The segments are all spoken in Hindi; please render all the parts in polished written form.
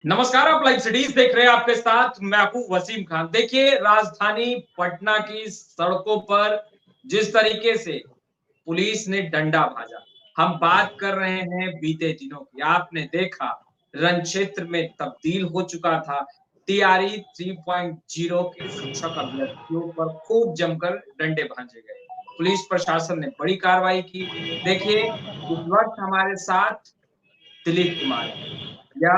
नमस्कार, आप लाइव सिटीज देख रहे हैं। आपके साथ मैं हूं वसीम खान। देखिए, राजधानी पटना की सड़कों पर जिस तरीके से पुलिस ने डंडा भाजा, हम बात कर रहे हैं बीते दिनों की। आपने देखा रण क्षेत्र में तब्दील हो चुका था। टीआरई 3.0 के शिक्षक अभ्यर्थियों पर खूब जमकर डंडे भांजे गए। पुलिस प्रशासन ने बड़ी कार्रवाई की। देखिए, इस वक्त हमारे साथ दिलीप कुमार है, या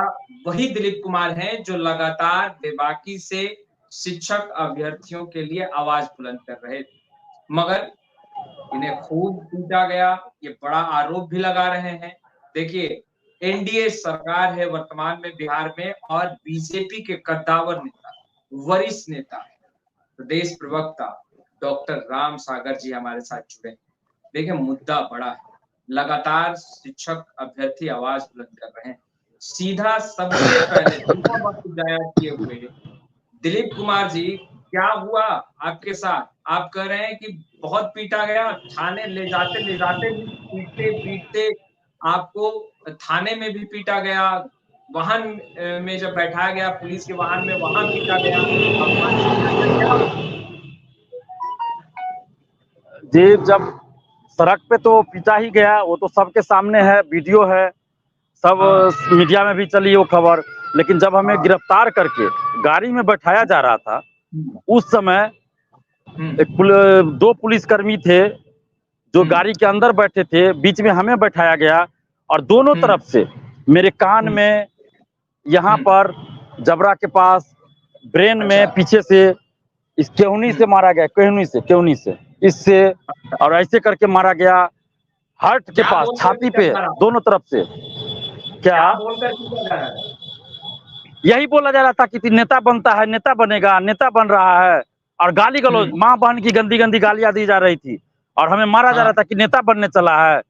वही दिलीप कुमार हैं जो लगातार बेबाकी से शिक्षक अभ्यर्थियों के लिए आवाज बुलंद कर रहे थे, मगर इन्हें खूब पीटा गया। ये बड़ा आरोप भी लगा रहे हैं। देखिए, एनडीए सरकार है वर्तमान में बिहार में, और बीजेपी के कद्दावर नेता, वरिष्ठ नेता, प्रदेश प्रवक्ता डॉक्टर राम सागर जी हमारे साथ जुड़े। देखिए, मुद्दा बड़ा है। लगातार शिक्षक अभ्यर्थी आवाज बुलंद कर रहे हैं। सीधा सबसे पहले बिना वक्त जाया किए हुए दिलीप कुमार जी, क्या हुआ आपके साथ? आप कह रहे हैं कि बहुत पीटा गया, थाने ले जाते भी पीटते पीटते आपको थाने में भी पीटा गया, वाहन में जब बैठाया गया पुलिस के वाहन में, वहां पीटा गया, अपमानित किया गया, क्या हुआ? जी, जब सड़क पे तो पीटा ही गया, वो तो सबके सामने है, वीडियो है, सब हाँ, मीडिया में भी चली वो खबर। लेकिन जब हमें हाँ, गिरफ्तार करके गाड़ी में बैठाया जा रहा था, हम्म, उस समय हम्म, दो पुलिसकर्मी थे जो हम्म, गाड़ी के अंदर बैठे थे, बीच में हमें बैठाया गया और दोनों हम्म, तरफ से मेरे कान हम्म, में, यहाँ हम्म, पर जबड़ा के पास, ब्रेन अच्छा, में पीछे से इस केहूनी से मारा गया, केहूनी से इससे, और ऐसे करके मारा गया। हार्ट के क्या पास, बोल कर छाती पीटा पे, जा रहा था? दोनों तरफ से। क्या क्या बोलकर पीटा जा रहा था? यही बोला जा रहा था कि नेता बनता है, नेता बनेगा, नेता बन रहा है, और गाली गलौज, हम्म, माँ बहन की गंदी गंदी गालियां दी जा रही थी, और हमें मारा जा हाँ, रहा था कि नेता बनने चला है।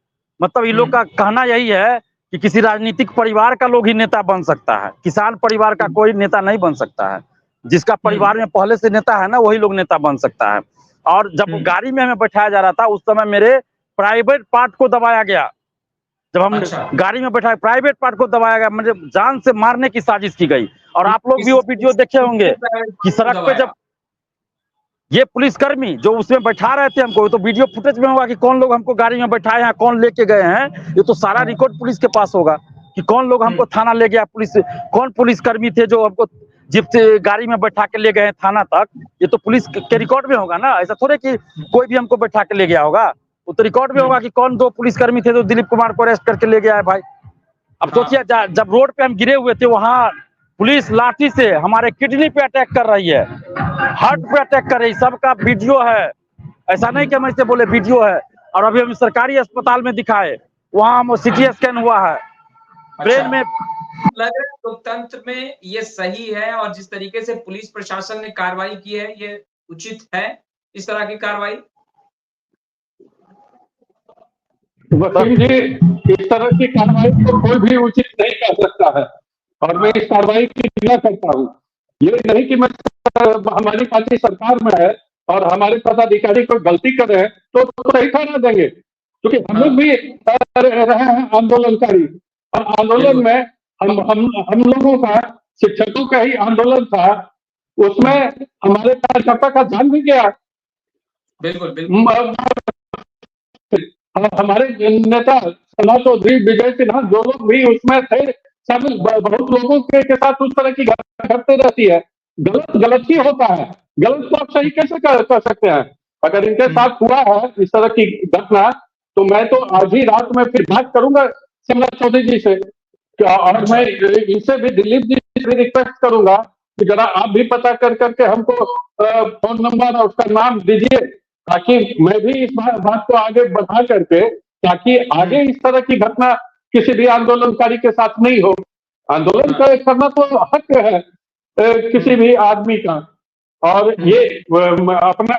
मतलब इन लोग हम्म, का कहना यही है कि किसी राजनीतिक परिवार का लोग ही नेता बन सकता है, किसान परिवार का कोई नेता नहीं बन सकता है। जिसका हम्म, परिवार में पहले से नेता है ना, वही लोग नेता बन सकता है। और जब हम्म, गाड़ी में हमें बैठाया जा रहा था, उस समय मेरे प्राइवेट पार्ट को दबाया गया। जब हम अच्छा, गाड़ी में बैठा, प्राइवेट पार्ट को दबाया गया, मुझे जान से मारने की साजिश की गई। और आप लोग भी वो वीडियो देखे होंगे किसने प्राइवेट कि पार्ट को सड़क पे दबाया? जब ये पुलिसकर्मी जो उसमें बैठा रहे थे हमको, तो वीडियो फुटेज में होगा कि कौन लोग हमको गाड़ी में बैठाए हैं, कौन लेके गए हैं, ये तो सारा हाँ, रिकॉर्ड पुलिस के पास होगा कि कौन लोग हमको थाना ले गया, पुलिस कौन पुलिसकर्मी थे जो हमको जीप से गाड़ी में बैठा के ले गए हैं थाना तक। ये तो पुलिस के रिकॉर्ड में होगा ना, ऐसा थोड़े कि कोई भी हमको बैठा के ले गया होगा। वो तो रिकॉर्ड में होगा कि कौन दो पुलिसकर्मी थे जो दिलीप कुमार को अरेस्ट करके ले गया है भाई। अब सोचिए, हाँ, जब रोड पे हम गिरे हुए थे, वहां पुलिस लाठी से हमारे किडनी पे अटैक कर रही है, हार्ट पे अटैक कर रही है, सबका वीडियो है। ऐसा नहीं कि हम ऐसे बोले, वीडियो है। और अभी हम सरकारी अस्पताल में दिखाए, वहां हम सीटी स्कैन हुआ है, अच्छा। ब्रेन में। लग रहा है लोकतंत्र में ये सही है, और जिस तरीके से पुलिस प्रशासन ने कार्रवाई की है, ये उचित है, इस तरह की कार्रवाई? वकील जी, इस तरह की कार्रवाई को कोई भी उचित नहीं कर सकता है, और मैं इस कार्रवाई की निंदा करता हूँ। ये नहीं कि मैं हमारी पार्टी सरकार में है और हमारे पदाधिकारी कोई गलती करे तो सही ठहरा देंगे, क्योंकि हम लोग भी रहे हैं आंदोलनकारी, और आंदोलन बिल्कुल, में हम लोगों का, शिक्षकों का ही आंदोलन था, उसमें हमारे कार्यकर्ता का जान भी गया। बिल्कुल, बिल्कुल, हमारे नेता सना चौधरी, विजय सिन्हा, जो लोग भी उसमें थे, सब बहुत लोगों के साथ उस तरह की घटते रहती है। गलत गलत ही होता है, गलत को आप सही कैसे कर सकते हैं? अगर इनके साथ हुआ है इस तरह की घटना, तो मैं तो आज ही रात में फिर बात करूंगा सना चौधरी जी से, और मैं इनसे भी, दिलीप जी से भी रिक्वेस्ट करूंगा कि जरा आप भी पता कर करके हमको फोन नंबर और उसका नाम दीजिए, ताकि मैं भी इस बात को आगे बढ़ा करके, ताकि आगे इस तरह की घटना किसी भी आंदोलनकारी के साथ नहीं हो। आंदोलन करना तो हक है किसी भी आदमी का, और ये अपना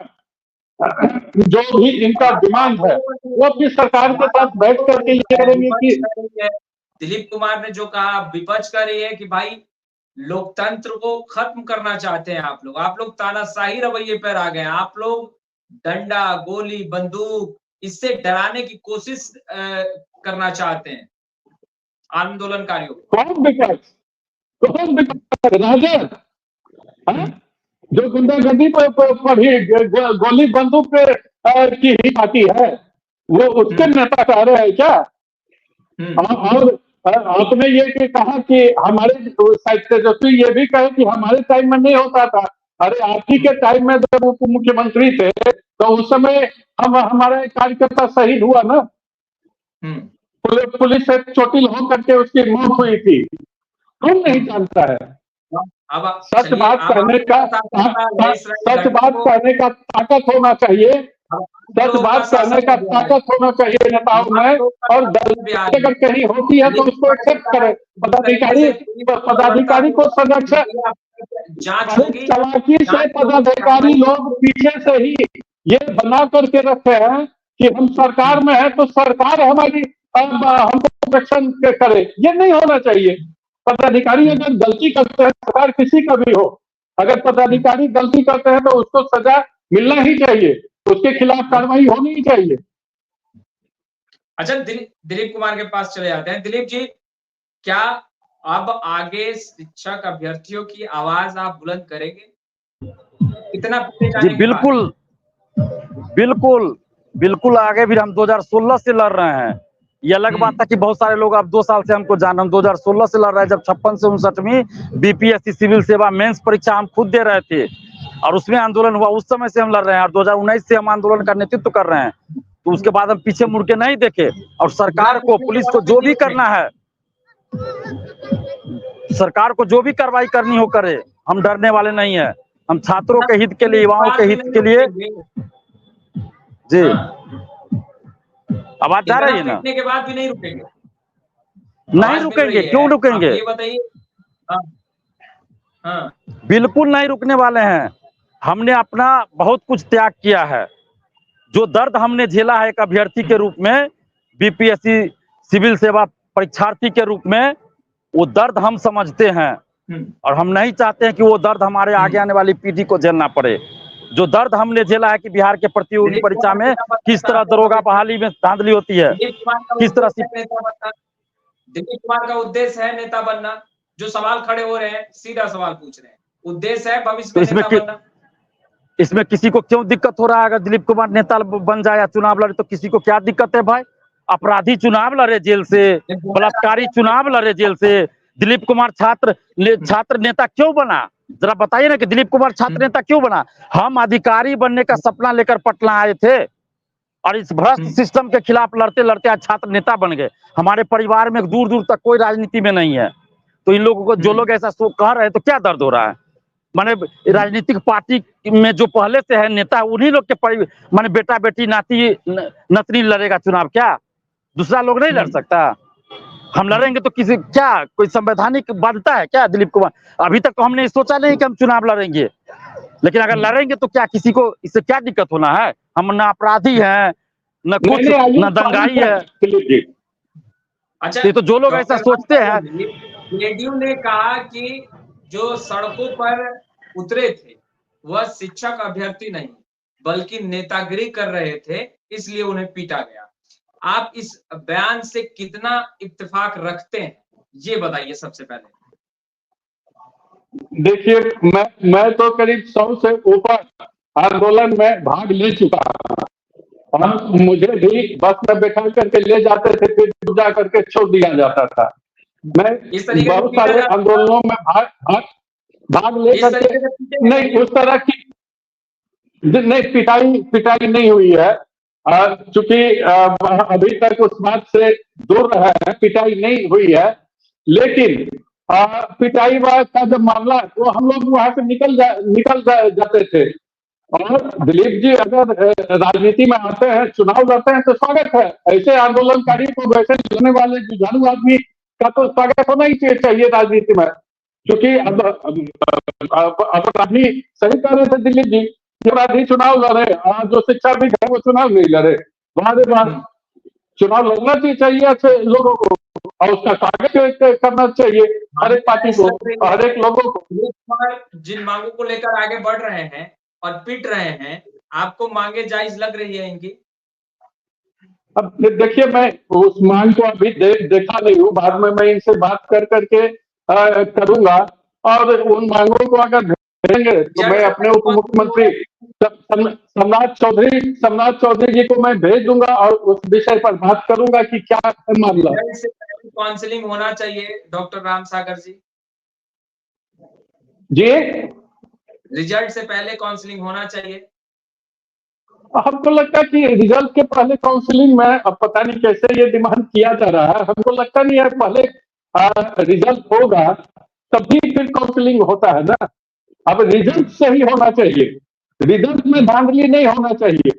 जो भी इनका डिमांड है वो अपनी सरकार के साथ बैठ करके ये करेंगे कि दिलीप कुमार ने जो कहा, विपक्ष कर रही है कि भाई लोकतंत्र को खत्म करना चाहते हैं आप लोग तानाशाही रवैये पर आ गए हैं, आप लोग डंडा, गोली, बंदूक, इससे डराने की कोशिश करना चाहते हैं आंदोलनकारियों को। कौन विपक्ष कौन राजद, हाँ? जो गुंडागर्दी पर ही गोली बंदूक पे की ही आती है, वो उसके नेता कह रहे हैं क्या? और आपने ये कहा कि हमारे साइड से जो ये भी कहे कि हमारे टाइम में नहीं होता था। अरे आप ही के टाइम में जब उप मुख्यमंत्री थे तो उस समय हमारा एक कार्यकर्ता शहीद हुआ ना, पुलिस से चोटिल हो करके उसकी मौत हुई थी, कौन नहीं जानता है? सच बात कहने का ताकत होना चाहिए, सच बात कहने का ताकत होना चाहिए नेताओं में, और अगर कहीं होती है तो उसको एक्सेप्ट करें। पदाधिकारी को संरक्षण, चालाकी से पदाधिकारी लोग पीछे से ही ये बना करके रखे हैं कि हम सरकार में है तो सरकार हमारी हमको रक्षण करे। ये नहीं होना चाहिए। पदाधिकारी अगर गलती करते हैं, सरकार किसी का भी हो, अगर पदाधिकारी गलती करते हैं तो उसको सजा मिलना ही चाहिए, उसके खिलाफ कार्रवाई होनी ही चाहिए। अच्छा, दिलीप कुमार के पास चले जाते हैं। दिलीप जी, क्या अब आगे शिक्षक अभ्यर्थियों की आवाज आप बुलंद करेंगे? कितना जी बिल्कुल बिल्कुल बिल्कुल, आगे भी हम 2016 से लड़ रहे हैं। ये अलग बात था कि बहुत सारे लोग अब 2 साल से हमको जान, हम 2016 से लड़ रहे हैं, जब 56 से 59वीं बीपीएससी सिविल सेवा मेंस परीक्षा हम खुद दे रहे थे और उसमें आंदोलन हुआ, उस समय से हम लड़ रहे हैं और 2019 से हम आंदोलन का नेतृत्व कर रहे हैं। तो उसके बाद हम पीछे मुड़ के नहीं देखे, और सरकार को, पुलिस को जो भी करना है, सरकार को जो भी कार्रवाई करनी हो करे, हम डरने वाले नहीं है। हम छात्रों के हित के लिए, युवाओं के हित के लिए। जी, आवाज जा रही है ना? के बाद भी नहीं रुकेंगे? नहीं रुकेंगे, क्यों रुकेंगे? ये बताइए। बिल्कुल नहीं रुकने वाले हैं। हमने अपना बहुत कुछ त्याग किया है। जो दर्द हमने झेला है एक अभ्यर्थी के रूप में, बीपीएससी सिविल सेवा परीक्षार्थी के रूप में, वो दर्द हम समझते हैं और हम नहीं चाहते हैं कि वो दर्द हमारे आगे आने वाली पीढ़ी को झेलना पड़े। जो दर्द हमने झेला है कि बिहार के प्रतियोगी परीक्षा में किस तरह दरोगा बहाली में धांधली होती है, किस तरह से। दिलीप कुमार का उद्देश्य है नेता बनना। जो सवाल खड़े हो रहे हैं, सीधा सवाल पूछ रहे हैं, उद्देश्य है भविष्य में नेता बनना। इसमें किसी को क्यों दिक्कत हो रहा है? अगर दिलीप कुमार नेता बन जाए या चुनाव लड़े तो किसी को क्या दिक्कत है भाई? अपराधी चुनाव लड़े जेल से, बलात्कारी चुनाव लड़े जेल से। दिलीप कुमार छात्र नेता क्यों बना? जरा बताइए ना कि दिलीप कुमार छात्र नेता क्यों बना? हम अधिकारी बनने का सपना लेकर पटना आए थे और इस भ्रष्ट सिस्टम के खिलाफ लड़ते लड़ते आज छात्र नेता बन गए। हमारे परिवार में दूर दूर तक कोई राजनीति में नहीं है, तो इन लोगों को, जो लोग ऐसा कह रहे हैं, तो क्या दर्द हो रहा है? माने राजनीतिक पार्टी में जो पहले से है नेता, उन्हीं लोग के माने बेटा बेटी नाती नतनी लड़ेगा चुनाव, क्या दूसरा लोग नहीं लड़ सकता? हम लड़ेंगे तो किसी, क्या कोई संवैधानिक बाध्यता है क्या दिलीप कुमार? अभी तक तो हमने सोचा नहीं कि हम चुनाव लड़ेंगे, लेकिन अगर लड़ेंगे तो क्या किसी को इससे क्या दिक्कत होना है? हम न अपराधी हैं, न कुछ, न दंगाई है। अच्छा, ये तो जो लोग ऐसा सोचते हैं। जेडीयू ने कहा कि जो सड़कों पर उतरे थे वह शिक्षक अभ्यर्थी नहीं बल्कि नेतागिरी कर रहे थे, इसलिए उन्हें पीटा गया। आप इस बयान से कितना इत्तेफाक रखते हैं, ये बताइए सबसे पहले। देखिए, मैं तो करीब 100 से ऊपर आंदोलन में भाग ले चुका और मुझे भी बस में बैठा करके ले जाते थे, फिर जा करके छोड़ दिया जाता था। मैं बहुत सारे आंदोलनों में भाग ले करके, नहीं उस तरह की नहीं, पिटाई नहीं हुई है, चूंकि अभी तक उस बात से दूर रहे हैं, पिटाई नहीं हुई है। लेकिन पिटाई का जब मामला, वो हम लोग वहां से निकल जाते थे। और दिलीप जी अगर राजनीति में आते हैं, चुनाव लड़ते हैं, तो स्वागत है। ऐसे आंदोलनकारी को, वैसे लड़ने वाले जुझारू आदमी का तो स्वागत होना ही चाहिए राजनीति में। क्योंकि अपराधी, सही कह रहे थे दिलीप जी, अपराधी चुनाव लड़े, जो शिक्षाविद है वो चुनाव नहीं लड़े। वहां चुनाव लड़ना चाहिए अच्छे लोगों को और उसका स्वागत करना चाहिए हर एक पार्टी को, हर एक लोगों को। जिन मांगों को लेकर आगे बढ़ रहे हैं और पिट रहे हैं, आपको मांगे जायज लग रही है इनकी? अब देखिए, मैं उस मांग को अभी देखा नहीं हूँ, बाद में मैं इनसे बात करके करूंगा और उन मांगों को अगर भेजेंगे तो मैं अपने उप मुख्यमंत्री सम्राट चौधरी जी को मैं भेज दूंगा और उस विषय पर बात करूंगा कि क्या है मामला। काउंसलिंग होना चाहिए डॉक्टर राम सागर जी। जी, रिजल्ट से पहले काउंसलिंग होना चाहिए। हमको लगता है कि रिजल्ट के पहले काउंसलिंग में, अब पता नहीं कैसे ये डिमांड किया जा रहा है, हमको लगता नहीं है पहले रिजल्ट होगा तभी फिर काउंसलिंग होता है ना। अब रिजल्ट सही होना चाहिए, रिजल्ट में धांधली नहीं होना चाहिए,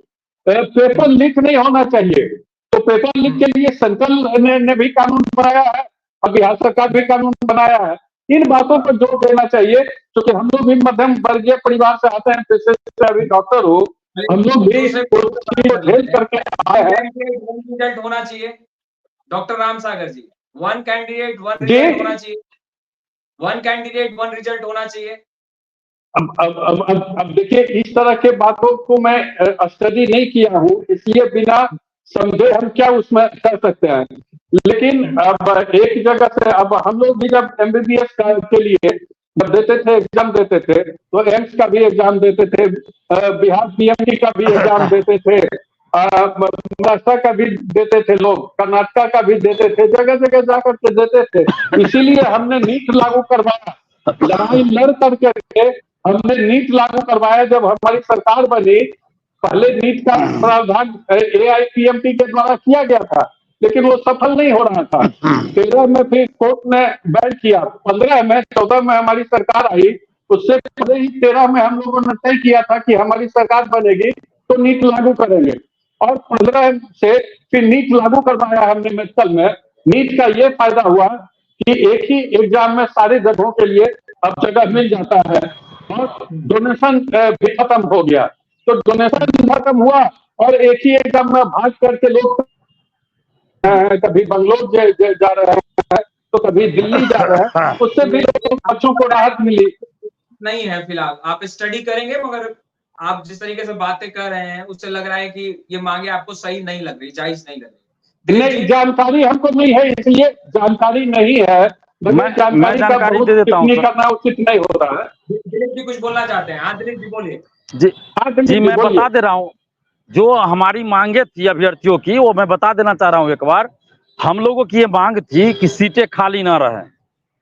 पेपर लीक नहीं होना चाहिए। तो पेपर लीक के लिए सेंट्रल ने भी कानून बनाया है और बिहार सरकार भी कानून बनाया है। इन बातों पर जोर देना चाहिए, क्योंकि हम लोग भी मध्यम वर्गीय परिवार से आते हैं, पेशे से अभी डॉक्टर हो, हम लोग भी झेल करके आए हैं। रिजल्ट होना चाहिए डॉक्टर राम सागर जी, वन कैंडिडेट वन रिजल्ट होना चाहिए, वन कैंडिडेट वन रिजल्ट होना चाहिए। अब देखिए, इस तरह के बातों को मैं स्टडी नहीं किया हूँ, इसलिए बिना समझे हम क्या उसमें कर सकते हैं। लेकिन अब एक जगह से, अब हम लोग भी जब MBBS के लिए जब देते थे, एग्जाम देते थे, तो एम्स का भी एग्जाम देते थे, बिहार PMT का भी एग्जाम देते थे, महाराष्ट्र का भी देते थे, लोग कर्नाटका का भी देते थे, जगह जगह जाकर के देते थे। इसीलिए हमने नीट लागू करवाया, लड़ाई लड़ करके हमने नीट लागू करवाया। जब हमारी सरकार बनी, पहले नीट का प्रावधान AIPMT के द्वारा किया गया था, लेकिन वो सफल नहीं हो रहा था। 13 में फिर कोर्ट ने बैन किया, 15 में, 14 में हमारी सरकार आई, उससे पहले ही 13 में हम लोगों ने तय किया था कि हमारी सरकार बनेगी तो नीट लागू करेंगे, और 15 से फिर नीट लागू करवाया हमने मेडिकल में। नीट का ये फायदा हुआ कि एक ही एग्जाम में सारे जगहों के लिए अब जगह मिल जाता है, और डोनेशन भी खत्म हो गया। तो डोनेशन खत्म हुआ और एक ही एग्जाम में भाग करके लोग कभी बंगलोर जा रहे हैं तो कभी दिल्ली जा रहे हैं, उससे भी बच्चों को राहत मिली। नहीं है फिलहाल, आप स्टडी करेंगे, मगर आप जिस तरीके से बातें कर रहे हैं उससे लग रहा है कि ये मांगे आपको सही नहीं लग रही, जायज नहीं लग रही। नहीं, जानकारी हमको नहीं है, इसलिए जानकारी नहीं है। मैं जानकारी दे देता हूँ, करना उचित नहीं हो रहा है। दिलीप जी कुछ बोलना चाहते हैं? हाँ दिलीप जी बोलिए। जी मैं बता दे रहा हूँ, जो हमारी मांगे थी अभ्यर्थियों की, वो मैं बता देना चाह रहा हूँ एक बार। हम लोगों की ये मांग थी कि सीटें खाली ना रहे,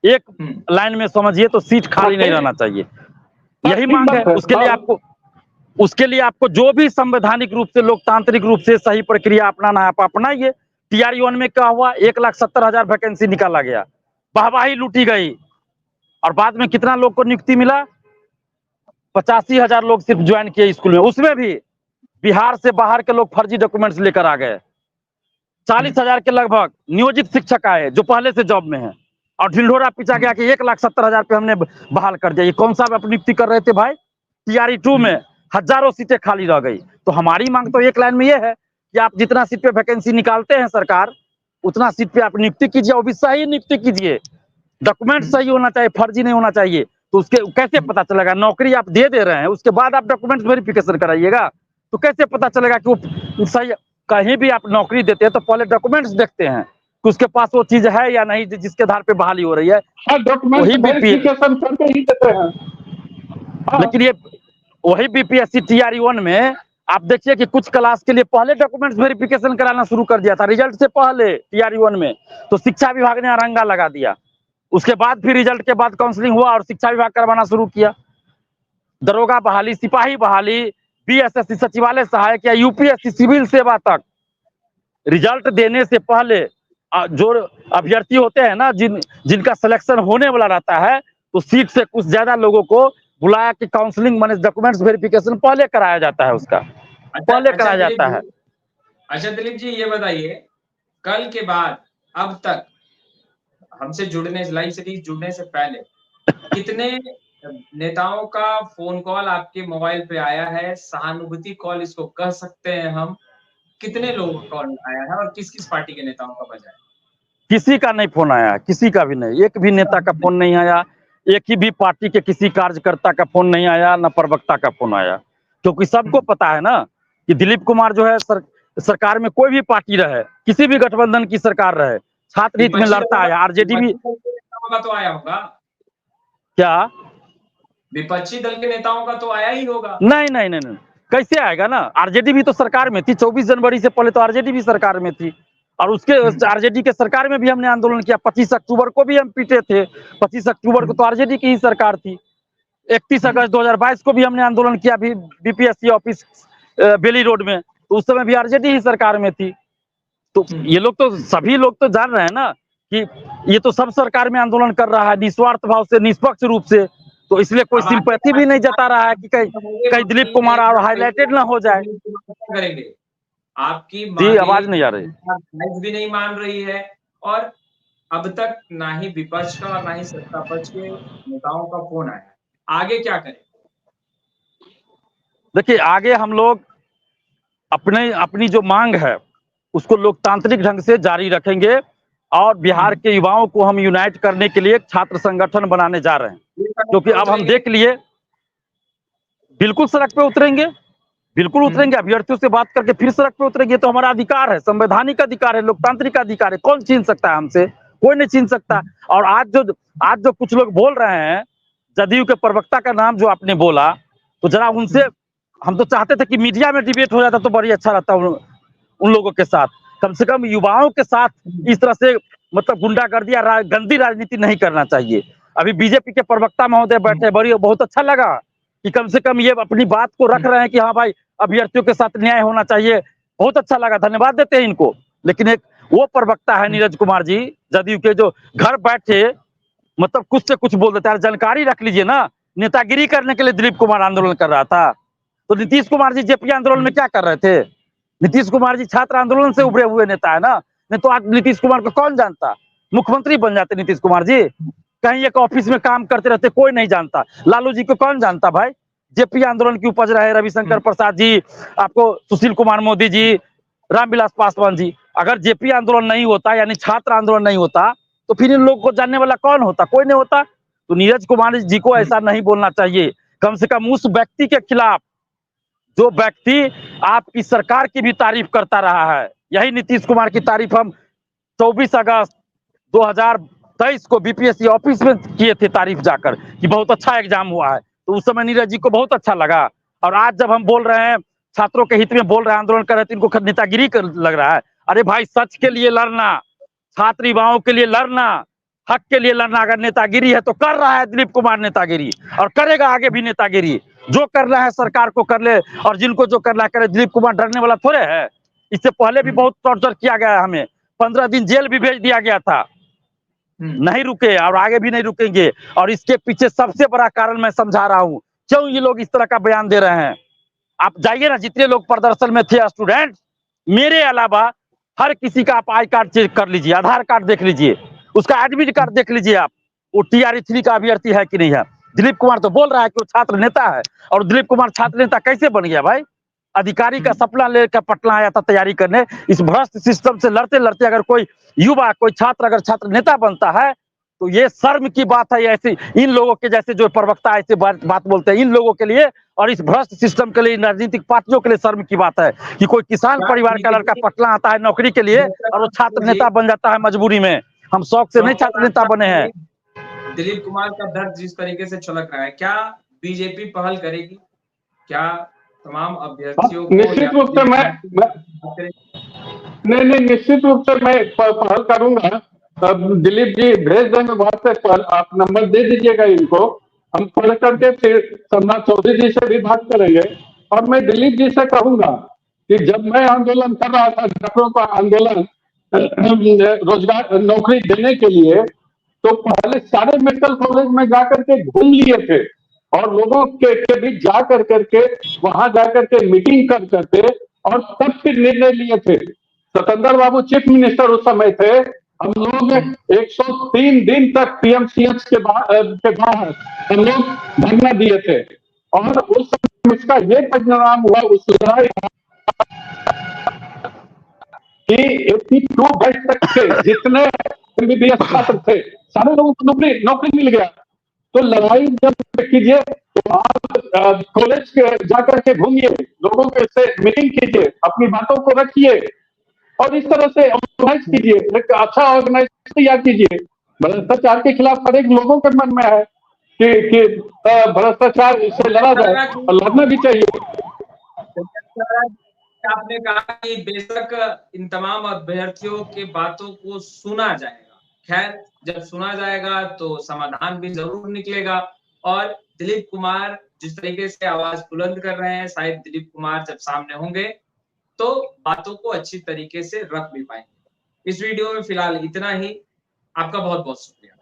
एक लाइन में समझिए तो सीट खाली नहीं रहना चाहिए, यही मांग है। उसके लिए आपको जो भी संवैधानिक रूप से, लोकतांत्रिक रूप से सही प्रक्रिया अपनाना है आप अपनाइए। TRE-1 में क्या हुआ, 1,70,000 वैकेंसी निकाला गया, वाहवाही लूटी गई, और बाद में कितना लोग को नियुक्ति मिला? 85,000 लोग सिर्फ ज्वाइन किए स्कूल में, उसमें भी बिहार से बाहर के लोग फर्जी डॉक्यूमेंट्स लेकर आ गए। 40,000 के लगभग नियोजित शिक्षक आए जो पहले से जॉब में हैं, और ढिंढोरा पीछा गया कि 1,70,000 पे हमने बहाल कर दिया। ये कौन सा आप नियुक्ति कर रहे थे भाई? TRE-2 में हजारों सीटें खाली रह गई। तो हमारी मांग तो एक लाइन में ये है कि आप जितना सीट पे वैकेंसी निकालते हैं सरकार, उतना सीट पे आप नियुक्ति कीजिए, और भी सही नियुक्ति कीजिए, डॉक्यूमेंट सही होना चाहिए, फर्जी नहीं होना चाहिए। तो उसके कैसे पता चलेगा? नौकरी आप दे रहे हैं, उसके बाद आप डॉक्यूमेंट वेरिफिकेशन कराइएगा, तो कैसे पता चलेगा कि वो सही? कहीं भी आप नौकरी देते हैं तो पहले डॉक्यूमेंट्स देखते हैं कि उसके पास वो चीज है या नहीं जिसके आधार पे बहाली हो रही है। लेकिन ये वही BPSC TRE-1 में आप देखिए कि कुछ क्लास के लिए पहले डॉक्यूमेंट्स वेरिफिकेशन कराना शुरू कर दिया था, रिजल्ट से पहले TRE-1 में। तो शिक्षा विभाग ने अरंगा लगा दिया, उसके बाद फिर रिजल्ट के बाद काउंसलिंग हुआ और शिक्षा विभाग करवाना शुरू किया। दरोगा बहाली, सिपाही बहाली, BSSC सचिवालय सहायक या UPSC सिविल सेवा तक, रिजल्ट देने से पहले जो अभ्यर्थी होते हैं ना, जिनका सिलेक्शन होने वाला रहता है, तो सीट से कुछ ज्यादा लोगों को बुलाया कि काउंसलिंग माने डॉक्यूमेंट्स वेरिफिकेशन पहले कराया जाता है, उसका पहले कराया जाता है। अच्छा दिलीप जी ये बताइए, कल के बाद अब तक हमसे जुड़ने, लाइव सीरीज जुड़ने से पहले कितने नेताओं का फोन कॉल आपके मोबाइल पे आया है? सहानुभूति कॉल इसको कह सकते हैं हम। कितने लोगों का कॉल आया है और किस किस पार्टी के नेताओं का बजा है? किसी का नहीं फोन आया, किसी का भी नहीं, एक भी नेता का फोन नहीं आया, एक ही भी पार्टी के किसी कार्यकर्ता का फोन नहीं आया, न प्रवक्ता का फोन आया। क्योंकि सबको पता है ना कि दिलीप कुमार जो है सरकार में कोई भी पार्टी रहे, किसी भी गठबंधन की सरकार रहे, छात्र हित में लड़ता है। RJD भी नेताओं का तो आया होगा, क्या? विपक्षी दल के नेताओं का तो आया ही होगा। नहीं नहीं नहीं नहीं, कैसे आएगा ना, आरजेडी भी तो सरकार में थी, 24 जनवरी से पहले तो आरजेडी भी सरकार में थी, और उसके आरजेडी के सरकार में भी हमने आंदोलन किया। 25 अक्टूबर को भी हम पीटे थे, 25 अक्टूबर को तो आरजेडी की ही सरकार थी। 31 अगस्त 2022 को भी हमने आंदोलन किया भी बीपीएससी ऑफिस बेली रोड में, तो उस समय भी आरजेडी ही सरकार में थी। तो ये लोग तो, सभी लोग तो जान रहे हैं ना कि ये तो सब सरकार में आंदोलन कर रहा है निस्वार्थ भाव से, निष्पक्ष रूप से, तो इसलिए कोई सिंपैथी भी नहीं जता रहा है कि कहीं दिलीप कुमार और हाईलाइटेड ना हो जाए। करेंगे आपकी जी, आवाज नहीं आ रही, भी नहीं मान रही है, और अब तक ना ही विपक्ष का और ना ही सत्ता पक्ष के नेताओं का फोन आया, आगे क्या करें? देखिए, आगे हम लोग अपनी जो मांग है उसको लोकतांत्रिक ढंग से जारी रखेंगे, और बिहार के युवाओं को हम यूनाइट करने के लिए एक छात्र संगठन बनाने जा रहे हैं, क्योंकि अब हम देख लिए, बिल्कुल सड़क पे उतरेंगे, बिल्कुल उतरेंगे, अभ्यर्थियों से बात करके फिर सड़क पे उतरेंगे। तो हमारा अधिकार है, संवैधानिक अधिकार है, लोकतांत्रिक अधिकार है, कौन छीन सकता है हमसे? कोई नहीं छीन सकता। और आज जो कुछ लोग बोल रहे हैं, जदयू के प्रवक्ता का नाम जो आपने बोला, तो जरा उनसे, हम तो चाहते थे कि मीडिया में डिबेट हो जाता तो बड़ी अच्छा रहता उन लोगों के साथ, कम से कम युवाओं के साथ इस तरह से मतलब गुंडागर्दी या गंदी राजनीति नहीं करना चाहिए। अभी बीजेपी के प्रवक्ता महोदय बैठे, बहुत अच्छा लगा कि कम से कम ये अपनी बात को रख रहे हैं कि हाँ भाई, अभ्यर्थियों के साथ न्याय होना चाहिए, बहुत अच्छा लगा, धन्यवाद देते हैं इनको। लेकिन एक वो प्रवक्ता है नीरज कुमार जी जदयू के, जो घर बैठे मतलब कुछ से कुछ बोल देता है। जानकारी रख लीजिए ना, नेतागिरी करने के लिए दिलीप कुमार आंदोलन कर रहा था, तो नीतीश कुमार जी जेपी आंदोलन में क्या कर रहे थे? नीतीश कुमार जी छात्र आंदोलन से उभरे हुए नेता है ना, नहीं तो आज नीतीश कुमार को कौन जानता? मुख्यमंत्री बन जाते नीतीश कुमार जी, कहीं एक ऑफिस में काम करते रहते, कोई नहीं जानता। लालू जी को कौन जानता भाई? जेपी आंदोलन की उपज रहे रविशंकर प्रसाद जी, आपको सुशील कुमार मोदी जी, रामविलास पासवान जी। अगर जेपी आंदोलन नहीं होता, यानी छात्र आंदोलन नहीं होता, तो फिर इन लोगों को जानने वाला कौन होता? कोई नहीं होता। तो नीरज कुमार जी को ऐसा नहीं बोलना चाहिए। कम से कम उस व्यक्ति के खिलाफ जो व्यक्ति आपकी सरकार की भी तारीफ करता रहा है, यही नीतीश कुमार की तारीफ हम 24 अगस्त 2023 को बीपीएससी ऑफिस में किए थे तारीफ जाकर कि बहुत अच्छा एग्जाम हुआ है, तो उस समय नीरज जी को बहुत अच्छा लगा। और आज जब हम बोल रहे हैं, छात्रों के हित में बोल रहे हैं, आंदोलन कर रहे हैं, तो इनको नेतागिरी लग रहा है। अरे भाई, सच के लिए लड़ना, छात्र युवाओं के लिए लड़ना, हक के लिए लड़ना अगर नेतागिरी है तो कर रहा है दिलीप कुमार नेतागिरी, और करेगा आगे भी नेतागिरी। जो करना है सरकार को कर ले, और जिनको जो करना है करे। दिलीप कुमार डरने वाला थोड़े है। इससे पहले भी बहुत टॉर्चर किया गया है, हमें 15 दिन जेल भी भेज दिया गया था, नहीं रुके और आगे भी नहीं रुकेंगे। और इसके पीछे सबसे बड़ा कारण मैं समझा रहा हूँ, क्यों ये लोग इस तरह का बयान दे रहे हैं। आप जाइए ना, जितने लोग प्रदर्शन में थे स्टूडेंट, मेरे अलावा हर किसी का आप आई कार्ड चेक कर लीजिए, आधार कार्ड देख लीजिए, उसका एडमिट कार्ड देख लीजिए आप, वो TRE3 का अभ्यर्थी है कि नहीं है। दिलीप कुमार तो बोल रहा है कि वो छात्र नेता है, और दिलीप कुमार छात्र नेता कैसे बन गया भाई? अधिकारी का सपना लेकर पटना आया था तैयारी करने। इस भ्रष्ट सिस्टम से लड़ते लड़ते अगर कोई युवा, कोई छात्र अगर छात्र नेता बनता है, तो ये शर्म की बात है। ऐसे इन लोगों के जैसे जो प्रवक्ता ऐसे बात बोलते हैं, इन लोगों के लिए और इस भ्रष्ट सिस्टम के लिए, राजनीतिक पार्टियों के लिए शर्म की बात है कि कोई किसान परिवार का लड़का पटना आता है नौकरी के लिए और वो छात्र नेता बन जाता है मजबूरी में। हम शौक से नहीं छात्र नेता बने हैं। दिलीप कुमार का दर्द जिस तरीके से छलक रहा है, क्या बीजेपी पहल करेगी? क्या तमाम अभ्यर्थियों को निश्चित रूप से नहीं, निश्चित रूप से मैं पहल करूंगा। दिलीप जी भेज देंगे व्हाट्सएप पर, आप नंबर दे दीजिएगा इनको, हम पढ़ करके फिर सम्राट चौधरी जी से भी बात करेंगे। और मैं दिलीप जी से कहूंगा कि जब मैं आंदोलन कर रहा था, डॉक्टरों का आंदोलन रोजगार नौकरी देने के लिए, तो पहले सारे मेडिकल कॉलेज में जाकर के घूम लिए थे, और लोगों के बीच जा करके वहां जाकर के मीटिंग कर करके और तब फिर निर्णय लिए थे। सतेंद्र बाबू चीफ मिनिस्टर उस समय थे। हम लोग 103 दिन तक PMCH के बाहर हम लोग धरना दिए थे, और उस समय इसका ये परिणाम हुआ उस लड़ाई कि 82 बैच तक के जितने MBBS छात्र थे, सारे लोगों को नौकरी मिल गया। तो लड़ाई जब कीजिए तो आप कॉलेज के जाकर के घूमिए, लोगों के से मीटिंग कीजिए, अपनी बातों को रखिए, और इस तरह से ऑर्गेनाइज कीजिए, एक अच्छा ऑर्गेनाइज तैयार कीजिए। भ्रष्टाचार के खिलाफ हर एक लोगों के मन में है कि भ्रष्टाचार से लड़ा जाए और लड़ना भी चाहिए। आपने कहा कि बेशक इन तमाम अभ्यर्थियों के बातों को सुना जाएगा, खैर जब सुना जाएगा तो समाधान भी जरूर निकलेगा। और दिलीप कुमार जिस तरीके से आवाज बुलंद कर रहे हैं, शायद दिलीप कुमार जब सामने होंगे तो बातों को अच्छी तरीके से रख भी पाएंगे। इस वीडियो में फिलहाल इतना ही। आपका बहुत बहुत शुक्रिया।